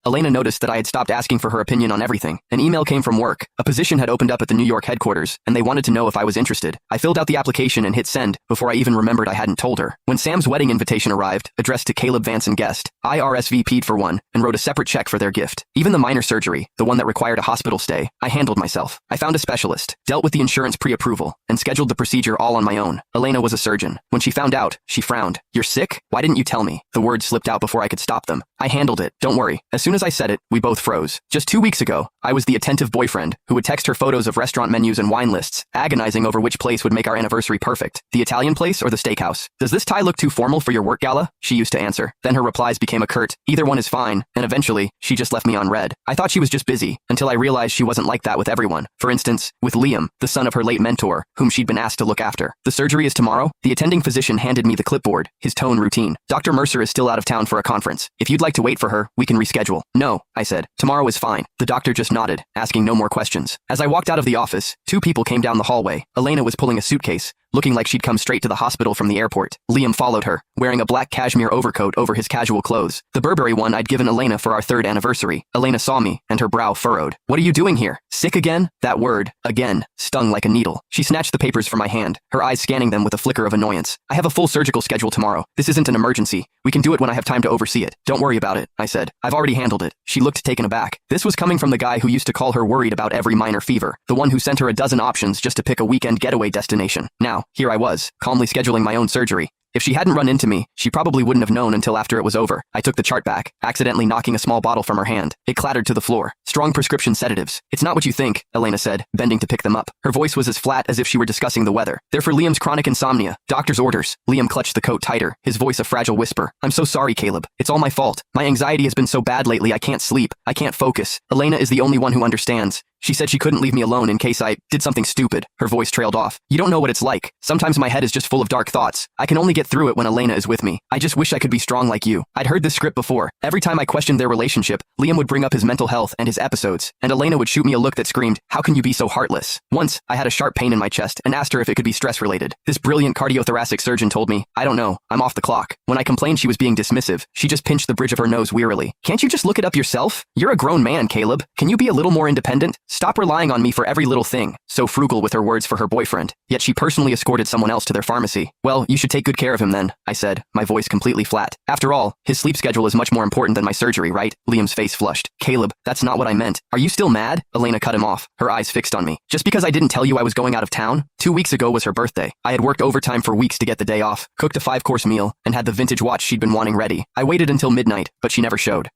Elena noticed that I had stopped asking for her opinion on everything. An email came from work. A position had opened up at the New York headquarters, and they wanted to know if I was interested. I filled out the application and hit send before I even remembered I hadn't told her. When Sam's wedding invitation arrived, addressed to Caleb Vance and Guest, I RSVP'd for one and wrote a separate check for their gift. Even the minor surgery, the one that required a hospital stay, I handled myself. I found a specialist, dealt with the insurance pre-approval, and scheduled the procedure all on my own. Elena was a surgeon. When she found out, she frowned. "You're sick? Why didn't you tell me?" The words slipped out before I could stop them. "I handled it. Don't worry." As soon as I said it, we both froze. Just 2 weeks ago, I was the attentive boyfriend who would text her photos of restaurant menus and wine lists, agonizing over which place would make our anniversary perfect. The Italian place or the steakhouse? "Does this tie look too formal for your work gala?" She used to answer. Then her replies became a curt, "Either one is fine," and eventually, she just left me on read. I thought she was just busy, until I realized she wasn't like that with everyone. For instance, with Liam, the son of her late mentor, whom she'd been asked to look after. "The surgery is tomorrow?" The attending physician handed me the clipboard, his tone routine. "Dr. Mercer is still out of town for a conference. If you'd like to wait for her, we can reschedule." "No," I said. "Tomorrow is fine." The doctor just nodded, asking no more questions. As I walked out of the office, 2 people came down the hallway. Elena was pulling a suitcase, looking like she'd come straight to the hospital from the airport. Liam followed her, wearing a black cashmere overcoat over his casual clothes, the Burberry one I'd given Elena for our 3rd anniversary. Elena saw me, and her brow furrowed. "What are you doing here? Sick again?" That word, again, stung like a needle. She snatched the papers from my hand, her eyes scanning them with a flicker of annoyance. "I have a full surgical schedule tomorrow. This isn't an emergency. We can do it when I have time to oversee it. Don't worry about it," I said. "I've already handled it." She looked taken aback. This was coming from the guy who used to call her worried about every minor fever, the one who sent her a dozen options just to pick a weekend getaway destination. Now, here I was, calmly scheduling my own surgery. If she hadn't run into me, she probably wouldn't have known until after it was over. I took the chart back, accidentally knocking a small bottle from her hand. It clattered to the floor. "Strong prescription sedatives. It's not what you think," Elena said, bending to pick them up. Her voice was as flat as if she were discussing the weather. "They're for Liam's chronic insomnia. Doctor's orders." Liam clutched the coat tighter, his voice a fragile whisper. "I'm so sorry, Caleb. It's all my fault. My anxiety has been so bad lately I can't sleep. I can't focus. Elena is the only one who understands. She said she couldn't leave me alone in case I did something stupid." Her voice trailed off. "You don't know what it's like. Sometimes my head is just full of dark thoughts. I can only get through it when Elena is with me. I just wish I could be strong like you." I'd heard this script before. Every time I questioned their relationship, Liam would bring up his mental health and his episodes, and Elena would shoot me a look that screamed, "How can you be so heartless?" Once, I had a sharp pain in my chest and asked her if it could be stress-related. This brilliant cardiothoracic surgeon told me, "I don't know. I'm off the clock." When I complained she was being dismissive, she just pinched the bridge of her nose wearily. "Can't you just look it up yourself? You're a grown man, Caleb. Can you be a little more independent? Stop relying on me for every little thing." So frugal with her words for her boyfriend. Yet she personally escorted someone else to their pharmacy. "Well, you should take good care of him then," I said, my voice completely flat. "After all, his sleep schedule is much more important than my surgery, right?" Liam's face flushed. "Caleb, that's not what I meant. Are you still mad?" Elena cut him off, her eyes fixed on me. "Just because I didn't tell you I was going out of town? 2 weeks ago was her birthday. I had worked overtime for weeks to get the day off, cooked a 5-course meal, and had the vintage watch she'd been wanting ready. I waited until midnight, but she never showed.